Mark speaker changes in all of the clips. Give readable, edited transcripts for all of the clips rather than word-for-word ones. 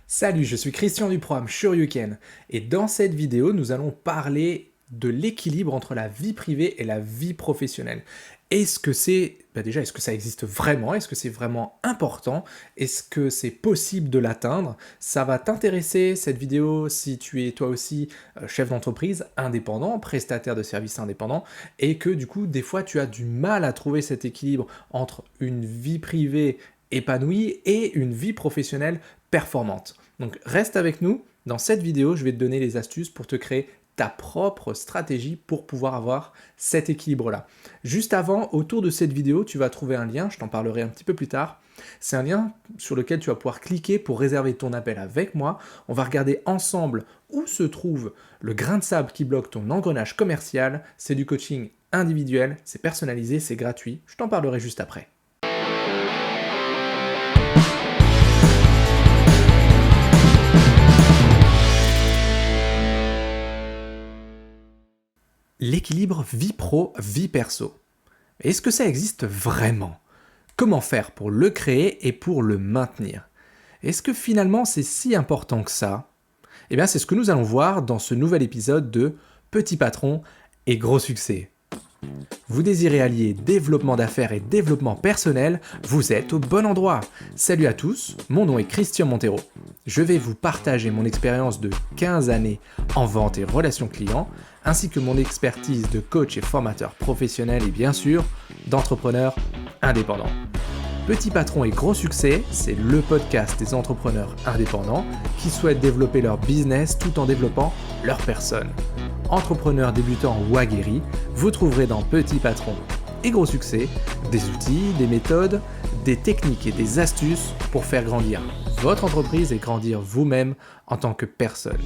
Speaker 1: Salut, je suis Christian du programme Shoryuken et dans cette vidéo, nous allons parler de l'équilibre entre la vie privée et la vie professionnelle. Est-ce que est-ce que ça existe vraiment? Est-ce que c'est vraiment important? Est-ce que c'est possible de l'atteindre? Ça va t'intéresser cette vidéo si tu es toi aussi chef d'entreprise indépendant, prestataire de services indépendant, et que du coup, des fois, tu as du mal à trouver cet équilibre entre une vie privée épanouie et une vie professionnelle performante. Donc reste avec nous, dans cette vidéo, je vais te donner les astuces pour te créer ta propre stratégie pour pouvoir avoir cet équilibre-là. Juste avant, autour de cette vidéo, tu vas trouver un lien, je t'en parlerai un petit peu plus tard. C'est un lien sur lequel tu vas pouvoir cliquer pour réserver ton appel avec moi. On va regarder ensemble où se trouve le grain de sable qui bloque ton engrenage commercial. C'est du coaching individuel, c'est personnalisé, c'est gratuit. Je t'en parlerai juste après. L'équilibre vie pro, vie perso. Est-ce que ça existe vraiment? Comment faire pour le créer et pour le maintenir? Est-ce que finalement c'est si important que ça? Eh bien c'est ce que nous allons voir dans ce nouvel épisode de Petit patron et gros succès. Vous désirez allier développement d'affaires et développement personnel, vous êtes au bon endroit. Salut à tous, mon nom est Christian Montero. Je vais vous partager mon expérience de 15 années en vente et relations clients, ainsi que mon expertise de coach et formateur professionnel et bien sûr d'entrepreneur indépendant. Petit patron et gros succès, c'est le podcast des entrepreneurs indépendants qui souhaitent développer leur business tout en développant leur personne. Entrepreneurs débutants ou aguerris, vous trouverez dans Petit patron et gros succès des outils, des méthodes, des techniques et des astuces pour faire grandir votre entreprise et grandir vous-même en tant que personne.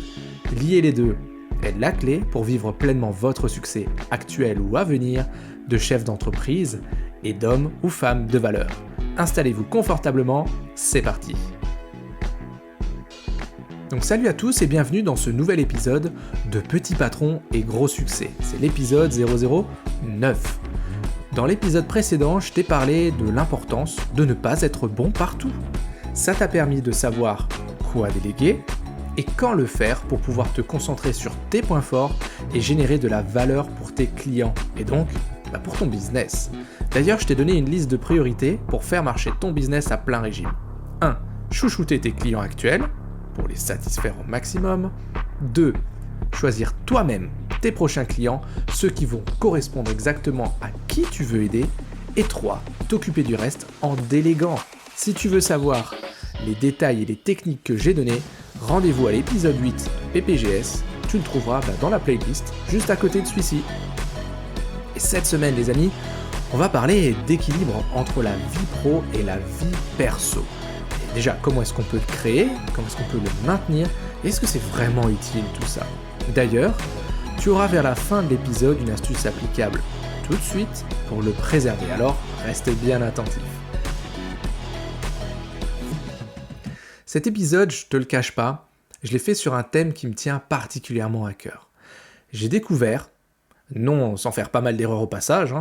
Speaker 1: Lier les deux est la clé pour vivre pleinement votre succès actuel ou à venir de chef d'entreprise et d'homme ou femme de valeur. Installez-vous confortablement, c'est parti. Donc salut à tous et bienvenue dans ce nouvel épisode de Petit patron et gros succès. C'est l'épisode 009. Dans l'épisode précédent, je t'ai parlé de l'importance de ne pas être bon partout. Ça t'a permis de savoir quoi déléguer et quand le faire pour pouvoir te concentrer sur tes points forts et générer de la valeur pour tes clients et donc pour ton business. D'ailleurs, je t'ai donné une liste de priorités pour faire marcher ton business à plein régime. 1. Chouchouter tes clients actuels pour les satisfaire au maximum. 2. Choisir toi-même tes prochains clients, ceux qui vont correspondre exactement à qui tu veux aider. Et 3. T'occuper du reste en déléguant. Si tu veux savoir les détails et les techniques que j'ai données, rendez-vous à l'épisode 8 PPGS. Tu le trouveras dans la playlist juste à côté de celui-ci. Et cette semaine, les amis, on va parler d'équilibre entre la vie pro et la vie perso. Et déjà, comment est-ce qu'on peut le créer? Comment est-ce qu'on peut le maintenir? Est-ce que c'est vraiment utile tout ça? D'ailleurs, tu auras vers la fin de l'épisode une astuce applicable tout de suite pour le préserver. Alors, reste bien attentif. Cet épisode, je te le cache pas, je l'ai fait sur un thème qui me tient particulièrement à cœur. J'ai découvert, non sans faire pas mal d'erreurs au passage,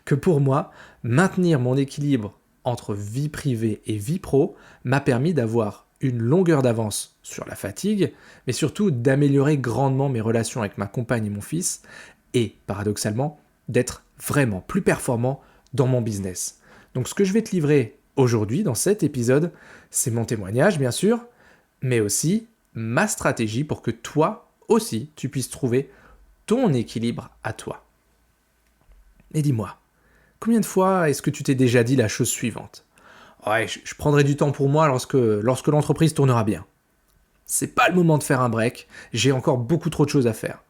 Speaker 1: que pour moi, maintenir mon équilibre entre vie privée et vie pro m'a permis d'avoir une longueur d'avance sur la fatigue, mais surtout d'améliorer grandement mes relations avec ma compagne et mon fils, et paradoxalement, d'être vraiment plus performant dans mon business. Donc ce que je vais te livrer aujourd'hui dans cet épisode, c'est mon témoignage bien sûr, mais aussi ma stratégie pour que toi aussi tu puisses trouver ton équilibre à toi. Et dis-moi, combien de fois est-ce que tu t'es déjà dit la chose suivante? Ouais, je prendrai du temps pour moi lorsque l'entreprise tournera bien. C'est pas le moment de faire un break, j'ai encore beaucoup trop de choses à faire.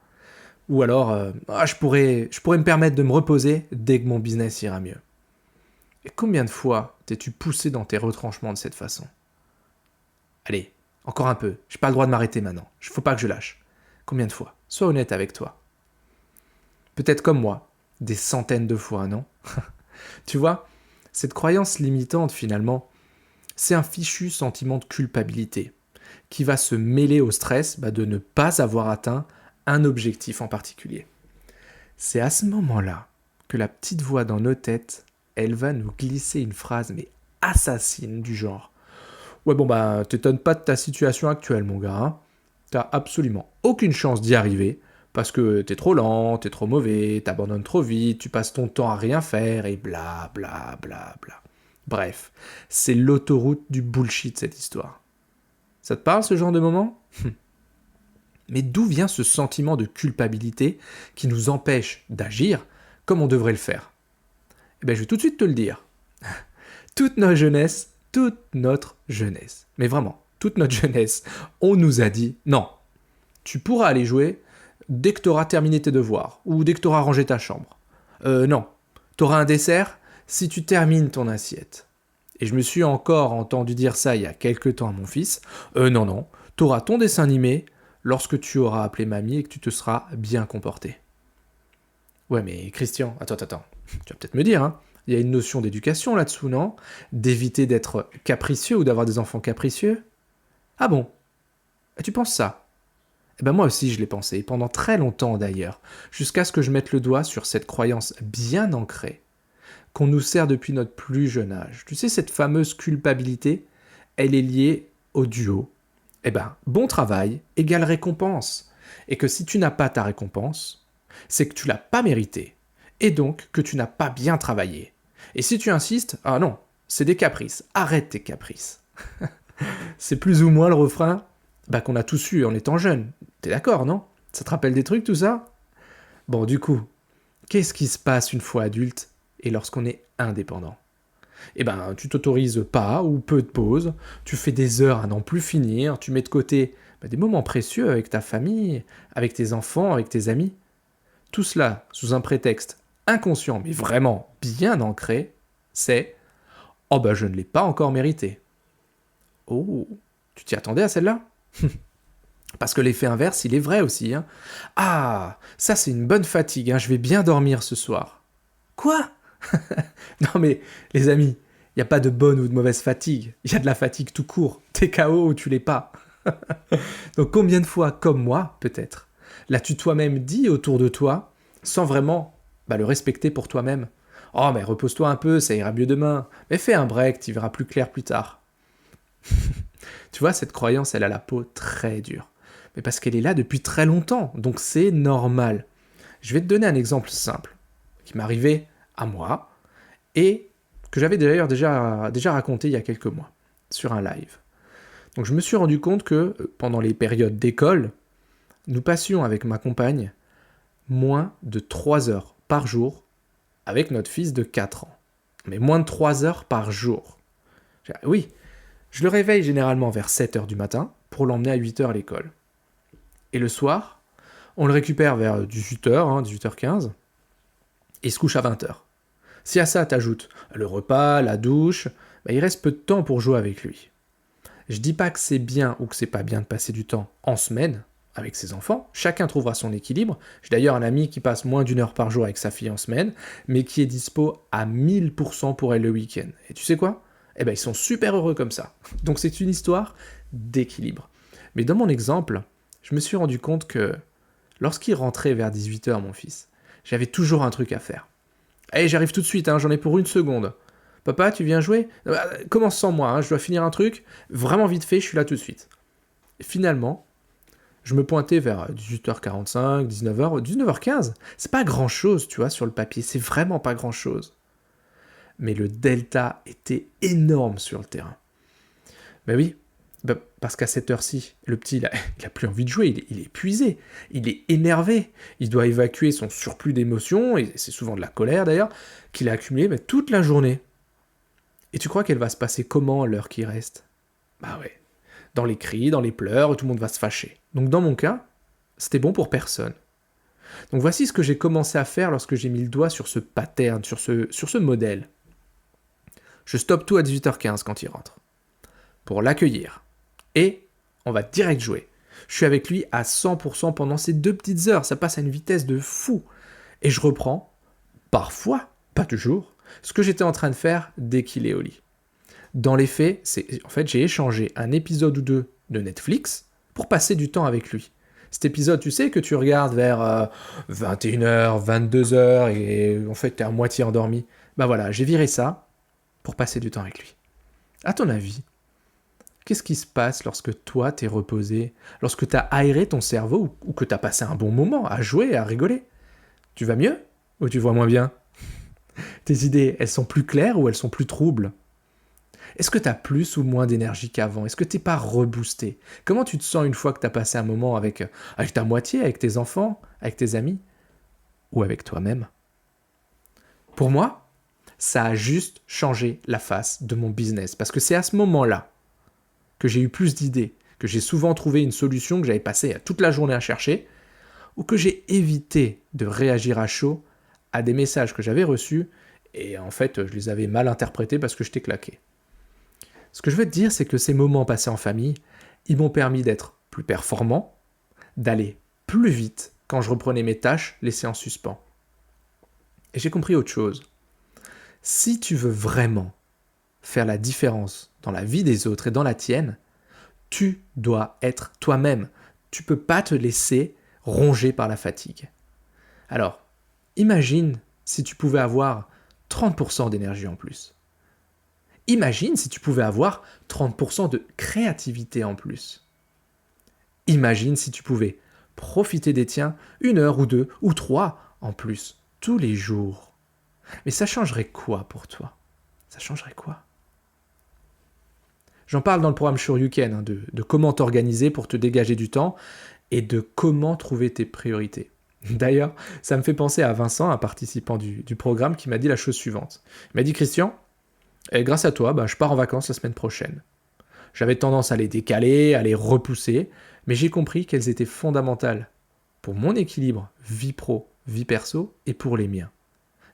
Speaker 1: Ou alors, je pourrais me permettre de me reposer dès que mon business ira mieux. Et combien de fois t'es-tu poussé dans tes retranchements de cette façon? Allez, encore un peu, j'ai pas le droit de m'arrêter maintenant, faut pas que je lâche. Combien de fois? Sois honnête avec toi. Peut-être comme moi, des centaines de fois, non? Tu vois, cette croyance limitante finalement, c'est un fichu sentiment de culpabilité qui va se mêler au stress de ne pas avoir atteint un objectif en particulier. C'est à ce moment-là que la petite voix dans nos têtes, elle va nous glisser une phrase mais assassine du genre Ouais, bon, bah, t'étonnes pas de ta situation actuelle, mon gars. Hein. T'as absolument aucune chance d'y arriver parce que t'es trop lent, t'es trop mauvais, t'abandonnes trop vite, tu passes ton temps à rien faire et bla bla bla bla. Bref, c'est l'autoroute du bullshit cette histoire. Ça te parle ce genre de moment? Mais d'où vient ce sentiment de culpabilité qui nous empêche d'agir comme on devrait le faire? Eh bien, je vais tout de suite te le dire. Toute notre jeunesse, mais vraiment, toute notre jeunesse, on nous a dit non, tu pourras aller jouer dès que tu auras terminé tes devoirs ou dès que tu auras rangé ta chambre. Non, tu auras un dessert si tu termines ton assiette. Et je me suis encore entendu dire ça il y a quelques temps à mon fils. Non, non, tu auras ton dessin animé lorsque tu auras appelé mamie et que tu te seras bien comporté. Ouais, mais Christian, attends, tu vas peut-être me dire, hein, il y a une notion d'éducation là-dessous, non? D'éviter d'être capricieux ou d'avoir des enfants capricieux? Ah bon? Et tu penses ça? Eh ben moi aussi je l'ai pensé, pendant très longtemps d'ailleurs, jusqu'à ce que je mette le doigt sur cette croyance bien ancrée, qu'on nous sert depuis notre plus jeune âge. Tu sais, cette fameuse culpabilité, elle est liée au duo. Eh ben, bon travail égale récompense. Et que si tu n'as pas ta récompense, c'est que tu l'as pas méritée. Et donc que tu n'as pas bien travaillé. Et si tu insistes, ah non, c'est des caprices. Arrête tes caprices. C'est plus ou moins le refrain qu'on a tous eu en étant jeunes. T'es d'accord, non? Ça te rappelle des trucs tout ça? Bon, du coup, qu'est-ce qui se passe une fois adulte et lorsqu'on est indépendant? Eh ben, tu t'autorises pas ou peu de pauses, tu fais des heures à n'en plus finir, tu mets de côté des moments précieux avec ta famille, avec tes enfants, avec tes amis. Tout cela sous un prétexte inconscient, mais vraiment bien ancré, c'est « Oh ben je ne l'ai pas encore mérité ». Oh, tu t'y attendais à celle-là? Parce que l'effet inverse, il est vrai aussi. Hein. Ah, ça c'est une bonne fatigue, hein, je vais bien dormir ce soir. Quoi? Non mais, les amis, il n'y a pas de bonne ou de mauvaise fatigue. Il y a de la fatigue tout court. T'es KO ou tu l'es pas. Donc combien de fois, comme moi, peut-être, l'as-tu toi-même dit autour de toi, sans vraiment le respecter pour toi-même? Oh mais repose-toi un peu, ça ira mieux demain. Mais fais un break, tu verras plus clair plus tard. Tu vois, cette croyance, elle a la peau très dure. Mais parce qu'elle est là depuis très longtemps, donc c'est normal. Je vais te donner un exemple simple, qui m'est arrivé à moi, et que j'avais d'ailleurs déjà raconté il y a quelques mois, sur un live. Donc je me suis rendu compte que, pendant les périodes d'école, nous passions avec ma compagne moins de 3 heures par jour avec notre fils de 4 ans. Mais moins de 3 heures par jour. Oui, je le réveille généralement vers 7 heures du matin pour l'emmener à 8 heures à l'école. Et le soir, on le récupère vers 18 heures, 18h15, et il se couche à 20 heures. Si à ça t'ajoutes le repas, la douche, il reste peu de temps pour jouer avec lui. Je dis pas que c'est bien ou que c'est pas bien de passer du temps en semaine avec ses enfants, chacun trouvera son équilibre. J'ai d'ailleurs un ami qui passe moins d'1 heure par jour avec sa fille en semaine, mais qui est dispo à 1000% pour elle le week-end. Et tu sais quoi? Eh ben ils sont super heureux comme ça. Donc c'est une histoire d'équilibre. Mais dans mon exemple, je me suis rendu compte que lorsqu'il rentrait vers 18 heures, mon fils, j'avais toujours un truc à faire. Allez, j'arrive tout de suite, j'en ai pour une seconde. Papa, tu viens jouer? Commence sans moi, je dois finir un truc. Vraiment vite fait, je suis là tout de suite. Et finalement, je me pointais vers 18h45, 19h, 19h15. C'est pas grand-chose, tu vois, sur le papier. C'est vraiment pas grand-chose. Mais le delta était énorme sur le terrain. Ben oui, parce qu'à cette heure-ci, le petit, il a plus envie de jouer, il est épuisé, il est énervé, il doit évacuer son surplus d'émotions, et c'est souvent de la colère d'ailleurs, qu'il a accumulé toute la journée. Et tu crois qu'elle va se passer comment l'heure qui reste? Bah ouais, dans les cris, dans les pleurs, tout le monde va se fâcher. Donc dans mon cas, c'était bon pour personne. Donc voici ce que j'ai commencé à faire lorsque j'ai mis le doigt sur ce pattern, sur ce modèle. Je stoppe tout à 18h15 quand il rentre, pour l'accueillir. Et on va direct jouer. Je suis avec lui à 100% pendant ces 2 petites heures, ça passe à une vitesse de fou. Et je reprends, parfois, pas toujours, ce que j'étais en train de faire dès qu'il est au lit. Dans les faits, en fait, j'ai échangé un épisode ou 2 de Netflix pour passer du temps avec lui. Cet épisode, tu sais, que tu regardes vers 21h, 22h, et en fait, t'es à moitié endormi. Voilà, j'ai viré ça pour passer du temps avec lui. À ton avis, Qu'est-ce qui se passe lorsque toi t'es reposé, lorsque t'as aéré ton cerveau ou que t'as passé un bon moment à jouer, à rigoler? Tu vas mieux ou tu vois moins bien? Tes idées, elles sont plus claires ou elles sont plus troubles? Est-ce que t'as plus ou moins d'énergie qu'avant? Est-ce que t'es pas reboosté? Comment tu te sens une fois que t'as passé un moment avec ta moitié, avec tes enfants, avec tes amis ou avec toi-même? Pour moi, ça a juste changé la face de mon business parce que c'est à ce moment-là que j'ai eu plus d'idées, que j'ai souvent trouvé une solution que j'avais passé toute la journée à chercher, ou que j'ai évité de réagir à chaud à des messages que j'avais reçus, et en fait, je les avais mal interprétés parce que j'étais claqué. Ce que je veux te dire, c'est que ces moments passés en famille, ils m'ont permis d'être plus performant, d'aller plus vite quand je reprenais mes tâches laissées en suspens. Et j'ai compris autre chose. Si tu veux vraiment faire la différence dans la vie des autres et dans la tienne, tu dois être toi-même. Tu ne peux pas te laisser ronger par la fatigue. Alors, imagine si tu pouvais avoir 30% d'énergie en plus. Imagine si tu pouvais avoir 30% de créativité en plus. Imagine si tu pouvais profiter des tiens 1 heure ou 2 ou 3 en plus tous les jours. Mais ça changerait quoi pour toi? Ça changerait quoi? J'en parle dans le programme Shoryuken, de comment t'organiser pour te dégager du temps et de comment trouver tes priorités. D'ailleurs, ça me fait penser à Vincent, un participant du programme, qui m'a dit la chose suivante. Il m'a dit: Christian, grâce à toi, je pars en vacances la semaine prochaine. J'avais tendance à les décaler, à les repousser, mais j'ai compris qu'elles étaient fondamentales pour mon équilibre vie pro, vie perso et pour les miens.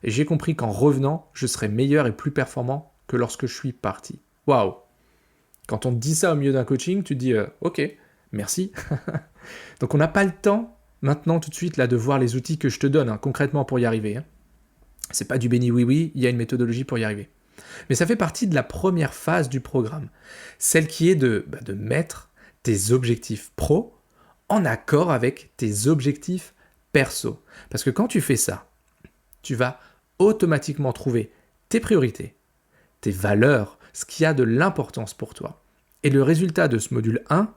Speaker 1: Et j'ai compris qu'en revenant, je serais meilleur et plus performant que lorsque je suis parti. Waouh! Quand on te dit ça au milieu d'un coaching, tu te dis ok, merci. Donc on n'a pas le temps maintenant tout de suite là de voir les outils que je te donne concrètement pour y arriver. C'est pas du béni oui, il y a une méthodologie pour y arriver. Mais ça fait partie de la première phase du programme, celle qui est de mettre tes objectifs pro en accord avec tes objectifs perso. Parce que quand tu fais ça, tu vas automatiquement trouver tes priorités, tes valeurs, ce qui a de l'importance pour toi. Et le résultat de ce module 1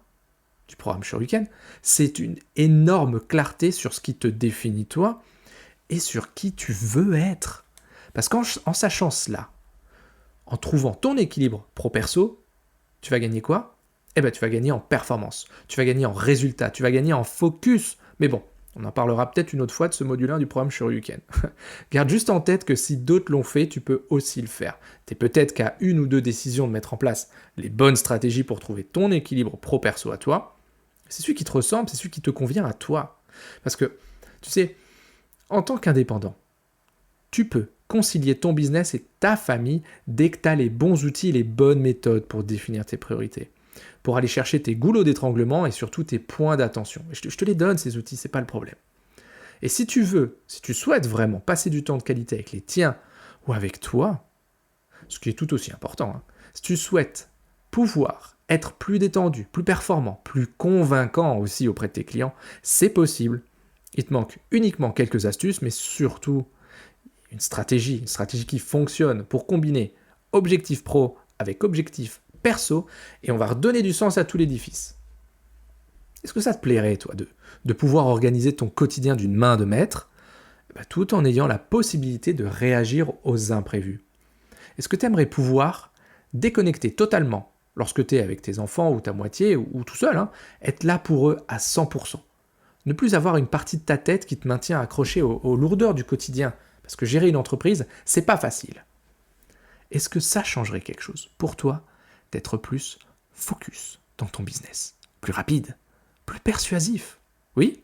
Speaker 1: du programme Shoryuken, c'est une énorme clarté sur ce qui te définit toi et sur qui tu veux être. Parce qu'en sachant cela, en trouvant ton équilibre pro-perso, tu vas gagner quoi? Tu vas gagner en performance, tu vas gagner en résultat, tu vas gagner en focus. Mais bon, on en parlera peut-être une autre fois de ce module 1 du programme Shoryuken. Garde juste en tête que si d'autres l'ont fait, tu peux aussi le faire. Tu es peut-être qu'à 1 ou 2 décisions de mettre en place les bonnes stratégies pour trouver ton équilibre pro-perso à toi. C'est celui qui te ressemble, c'est celui qui te convient à toi. Parce que, tu sais, en tant qu'indépendant, tu peux concilier ton business et ta famille dès que tu as les bons outils, les bonnes méthodes pour définir tes priorités, pour aller chercher tes goulots d'étranglement et surtout tes points d'attention. Et je te les donne, ces outils, c'est pas le problème. Et si tu souhaites vraiment passer du temps de qualité avec les tiens ou avec toi, ce qui est tout aussi important, si tu souhaites pouvoir être plus détendu, plus performant, plus convaincant aussi auprès de tes clients, c'est possible. Il te manque uniquement quelques astuces, mais surtout une stratégie qui fonctionne pour combiner objectif pro avec objectif perso, et on va redonner du sens à tout l'édifice. Est-ce que ça te plairait, toi, de pouvoir organiser ton quotidien d'une main de maître, tout en ayant la possibilité de réagir aux imprévus? Est-ce que tu aimerais pouvoir déconnecter totalement lorsque tu es avec tes enfants ou ta moitié ou tout seul, être là pour eux à 100%? Ne plus avoir une partie de ta tête qui te maintient accroché aux lourdeurs du quotidien, parce que gérer une entreprise, c'est pas facile. Est-ce que ça changerait quelque chose pour toi d'être plus focus dans ton business, plus rapide, plus persuasif? Oui?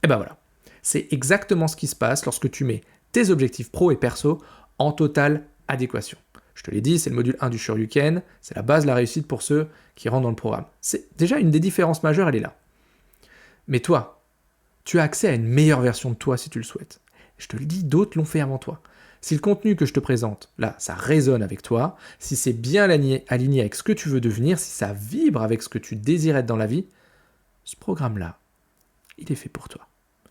Speaker 1: Voilà. C'est exactement ce qui se passe lorsque tu mets tes objectifs pro et perso en totale adéquation. Je te l'ai dit, c'est le module 1 du Shoryuken, c'est la base de la réussite pour ceux qui rentrent dans le programme. C'est déjà une des différences majeures, elle est là. Mais toi, tu as accès à une meilleure version de toi si tu le souhaites. Je te le dis, d'autres l'ont fait avant toi. Si le contenu que je te présente, là, ça résonne avec toi, si c'est bien aligné avec ce que tu veux devenir, si ça vibre avec ce que tu désires être dans la vie, ce programme-là, il est fait pour toi.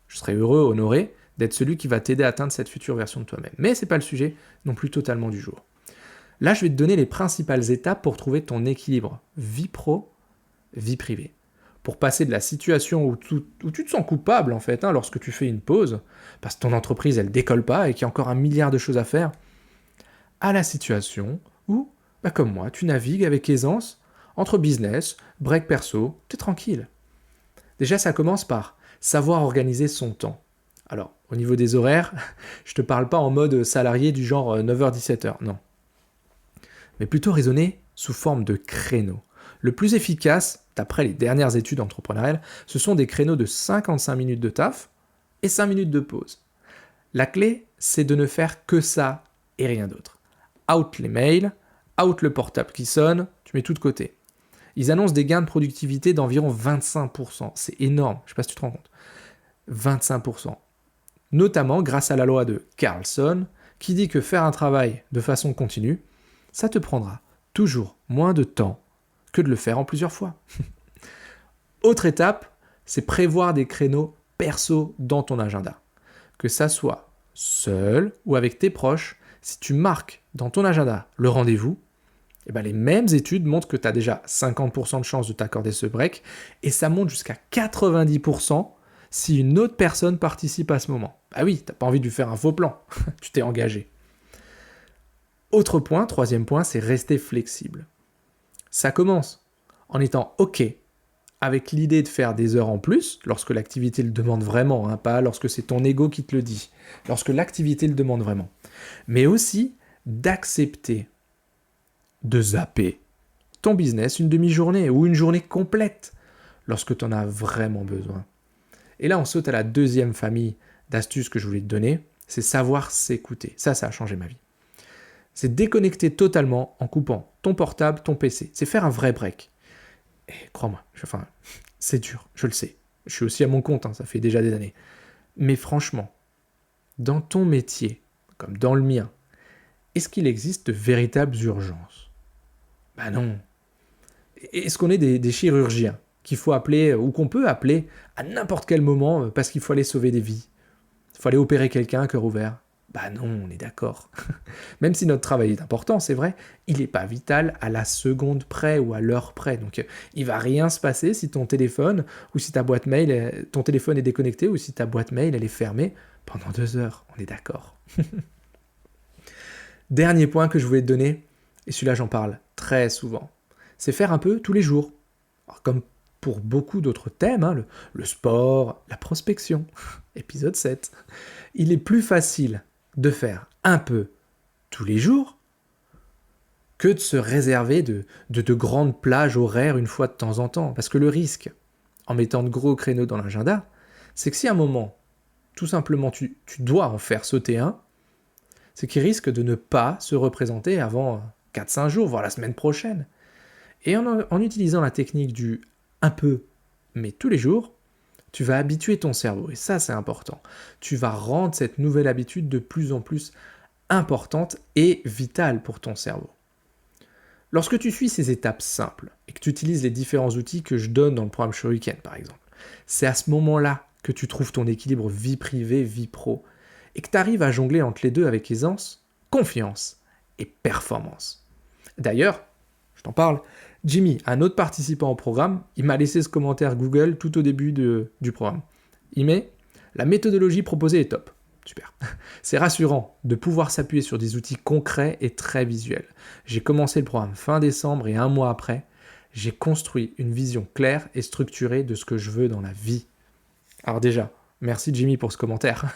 Speaker 1: Je serais heureux, honoré d'être celui qui va t'aider à atteindre cette future version de toi-même. Mais ce n'est pas le sujet non plus totalement du jour. Là, je vais te donner les principales étapes pour trouver ton équilibre vie pro, vie privée. Pour passer de la situation où tu te sens coupable, en fait, lorsque tu fais une pause, parce que ton entreprise, elle décolle pas et qu'il y a encore un milliard de choses à faire, à la situation où, comme moi, tu navigues avec aisance entre business, break perso, t'es tranquille. Déjà, ça commence par savoir organiser son temps. Alors, au niveau des horaires, je te parle pas en mode salarié du genre 9h-17h, non. Mais plutôt raisonner sous forme de créneaux. Le plus efficace, d'après les dernières études entrepreneuriales, ce sont des créneaux de 55 minutes de taf et 5 minutes de pause. La clé, c'est de ne faire que ça et rien d'autre. Out les mails, out le portable qui sonne, tu mets tout de côté. Ils annoncent des gains de productivité d'environ 25%. C'est énorme, je ne sais pas si tu te rends compte. 25%. Notamment grâce à la loi de Carlson, qui dit que faire un travail de façon continue, ça te prendra toujours moins de temps que de le faire en plusieurs fois. Autre étape, c'est prévoir des créneaux perso dans ton agenda. Que ça soit seul ou avec tes proches, si tu marques dans ton agenda le rendez-vous, les mêmes études montrent que tu as déjà 50% de chances de t'accorder ce break et ça monte jusqu'à 90% si une autre personne participe à ce moment. Bah oui, t'as pas envie de lui faire un faux plan, tu t'es engagé. Autre point, troisième point, c'est rester flexible. Ça commence en étant OK avec l'idée de faire des heures en plus, lorsque l'activité le demande vraiment, pas lorsque c'est ton ego qui te le dit, lorsque l'activité le demande vraiment. Mais aussi d'accepter de zapper ton business une demi-journée ou une journée complète lorsque tu en as vraiment besoin. Et là, on saute à la deuxième famille d'astuces que je voulais te donner, c'est savoir s'écouter. Ça a changé ma vie. C'est déconnecter totalement en coupant ton portable, ton PC. C'est faire un vrai break. Et crois-moi, c'est dur, je le sais. Je suis aussi à mon compte, ça fait déjà des années. Mais franchement, dans ton métier, comme dans le mien, est-ce qu'il existe de véritables urgences ? Non. Est-ce qu'on est des chirurgiens qu'il faut appeler ou qu'on peut appeler à n'importe quel moment parce qu'il faut aller sauver des vies ? Il faut aller opérer quelqu'un à cœur ouvert ? Non, on est d'accord. Même si notre travail est important, c'est vrai, il n'est pas vital à la seconde près ou à l'heure près. Donc il va rien se passer si ton téléphone ou si ta boîte mail, ton téléphone est déconnecté ou si ta boîte mail elle est fermée pendant 2 heures. On est d'accord. Dernier point que je voulais te donner, et celui-là j'en parle très souvent, c'est faire un peu tous les jours. Alors, comme pour beaucoup d'autres thèmes, le sport, la prospection, épisode 7, il est plus facile de faire un peu tous les jours que de se réserver de grandes plages horaires une fois de temps en temps. Parce que le risque, en mettant de gros créneaux dans l'agenda, c'est que si à un moment, tout simplement, tu dois en faire sauter un, c'est qu'il risque de ne pas se représenter avant 4-5 jours, voire la semaine prochaine. Et en utilisant la technique du un peu, mais tous les jours, tu vas habituer ton cerveau. Et ça, c'est important. Tu vas rendre cette nouvelle habitude de plus en plus importante et vitale pour ton cerveau. Lorsque tu suis ces étapes simples et que tu utilises les différents outils que je donne dans le programme Shuriken, par exemple, c'est à ce moment-là que tu trouves ton équilibre vie privée, vie pro, et que tu arrives à jongler entre les deux avec aisance, confiance et performance. D'ailleurs, je t'en parle, Jimmy, un autre participant au programme, il m'a laissé ce commentaire Google tout au début du programme. Il met « La méthodologie proposée est top ». Super. C'est rassurant de pouvoir s'appuyer sur des outils concrets et très visuels. J'ai commencé le programme fin décembre et 1 mois après, j'ai construit une vision claire et structurée de ce que je veux dans la vie. Alors déjà, merci Jimmy pour ce commentaire.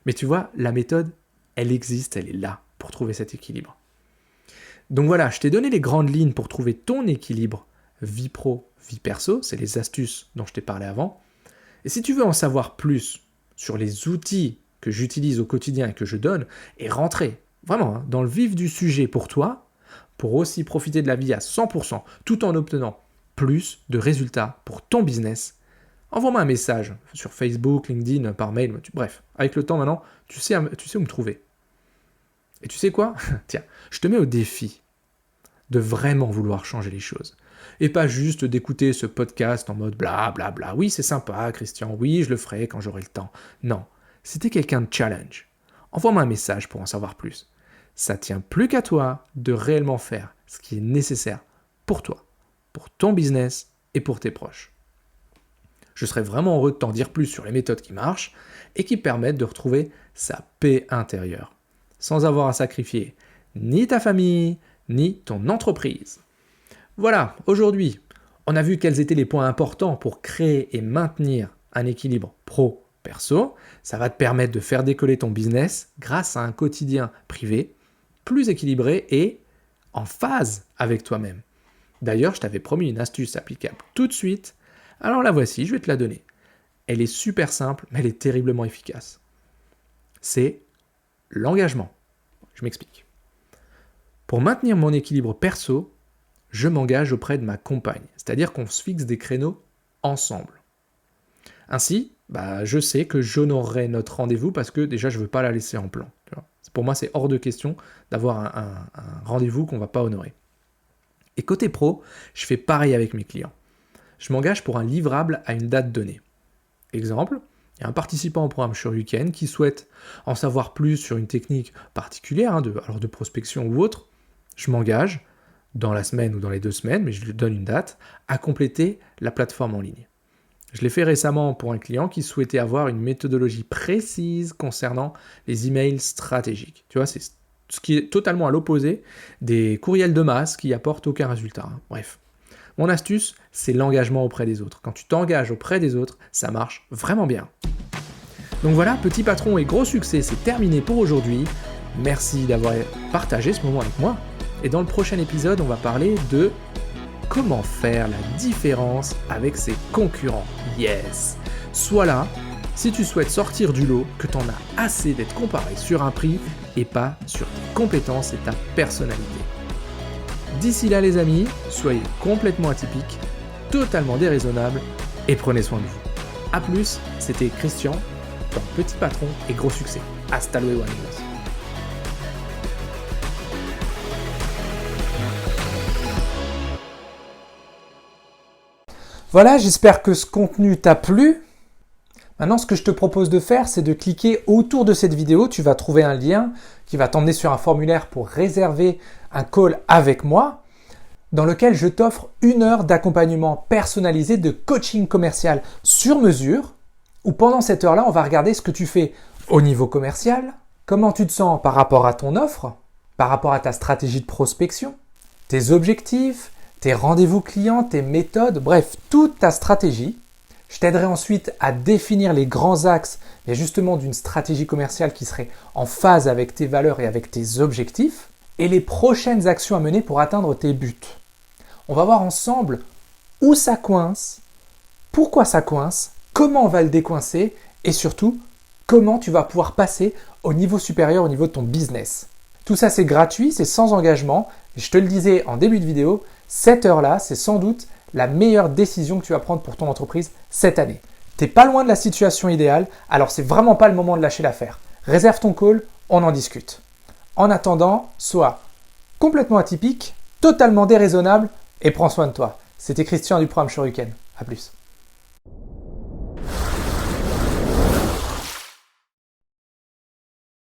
Speaker 1: Mais tu vois, la méthode, elle existe, elle est là pour trouver cet équilibre. Donc voilà, je t'ai donné les grandes lignes pour trouver ton équilibre vie pro, vie perso, c'est les astuces dont je t'ai parlé avant. Et si tu veux en savoir plus sur les outils que j'utilise au quotidien et que je donne, et rentrer vraiment dans le vif du sujet pour toi, pour aussi profiter de la vie à 100%, tout en obtenant plus de résultats pour ton business, envoie-moi un message sur Facebook, LinkedIn, par mail, bref, avec le temps maintenant, tu sais où me trouver. Et tu sais quoi ? Tiens, je te mets au défi de vraiment vouloir changer les choses. Et pas juste d'écouter ce podcast en mode bla bla bla. Oui, c'est sympa, Christian. Oui, je le ferai quand j'aurai le temps. Non, si t'es quelqu'un de challenge, envoie-moi un message pour en savoir plus. ça tient plus qu'à toi de réellement faire ce qui est nécessaire pour toi, pour ton business et pour tes proches. Je serais vraiment heureux de t'en dire plus sur les méthodes qui marchent et qui permettent de retrouver sa paix intérieure, sans avoir à sacrifier ni ta famille, ni ton entreprise. Voilà, aujourd'hui, on a vu quels étaient les points importants pour créer et maintenir un équilibre pro-perso. Ça va te permettre de faire décoller ton business grâce à un quotidien privé plus équilibré et en phase avec toi-même. D'ailleurs, je t'avais promis une astuce applicable tout de suite. Alors la voici, je vais te la donner. Elle est super simple, mais elle est terriblement efficace. C'est l'engagement. Je m'explique. Pour maintenir mon équilibre perso, je m'engage auprès de ma compagne. C'est-à-dire qu'on se fixe des créneaux ensemble. Ainsi, je sais que j'honorerai notre rendez-vous parce que déjà, je ne veux pas la laisser en plan. Tu vois. Pour moi, c'est hors de question d'avoir un rendez-vous qu'on ne va pas honorer. Et côté pro, je fais pareil avec mes clients. Je m'engage pour un livrable à une date donnée. Exemple, il y a un participant au programme Shoryuken qui souhaite en savoir plus sur une technique particulière, de prospection ou autre. Je m'engage, dans la semaine ou dans les 2 semaines, mais je lui donne une date, à compléter la plateforme en ligne. Je l'ai fait récemment pour un client qui souhaitait avoir une méthodologie précise concernant les emails stratégiques. Tu vois, c'est ce qui est totalement à l'opposé des courriels de masse qui apportent aucun résultat. Bref. Mon astuce, c'est l'engagement auprès des autres. Quand tu t'engages auprès des autres, ça marche vraiment bien. Donc voilà, petit patron et gros succès, c'est terminé pour aujourd'hui. Merci d'avoir partagé ce moment avec moi. Et dans le prochain épisode, on va parler de comment faire la différence avec ses concurrents. Yes! Sois là si tu souhaites sortir du lot, que tu en as assez d'être comparé sur un prix et pas sur tes compétences et ta personnalité. D'ici là les amis, soyez complètement atypiques, totalement déraisonnables et prenez soin de vous. A plus, c'était Christian dans Petit Patron et Gros Succès. Hasta luego amigos. Voilà, j'espère que ce contenu t'a plu. Maintenant, ce que je te propose de faire, c'est de cliquer autour de cette vidéo. Tu vas trouver un lien qui va t'emmener sur un formulaire pour réserver un call avec moi, dans lequel je t'offre 1 heure d'accompagnement personnalisé de coaching commercial sur mesure, où pendant cette heure-là, on va regarder ce que tu fais au niveau commercial, comment tu te sens par rapport à ton offre, par rapport à ta stratégie de prospection, tes objectifs, tes rendez-vous clients, tes méthodes, bref, toute ta stratégie. Je t'aiderai ensuite à définir les grands axes, mais justement d'une stratégie commerciale qui serait en phase avec tes valeurs et avec tes objectifs, et les prochaines actions à mener pour atteindre tes buts. On va voir ensemble où ça coince, pourquoi ça coince, comment on va le décoincer, et surtout, comment tu vas pouvoir passer au niveau supérieur, au niveau de ton business. Tout ça, c'est gratuit, c'est sans engagement. Et je te le disais en début de vidéo, cette heure-là, c'est sans doute la meilleure décision que tu vas prendre pour ton entreprise cette année. Tu n'es pas loin de la situation idéale, alors c'est vraiment pas le moment de lâcher l'affaire. Réserve ton call, on en discute. En attendant, sois complètement atypique, totalement déraisonnable et prends soin de toi. C'était Christian du programme Shoryuken. À plus.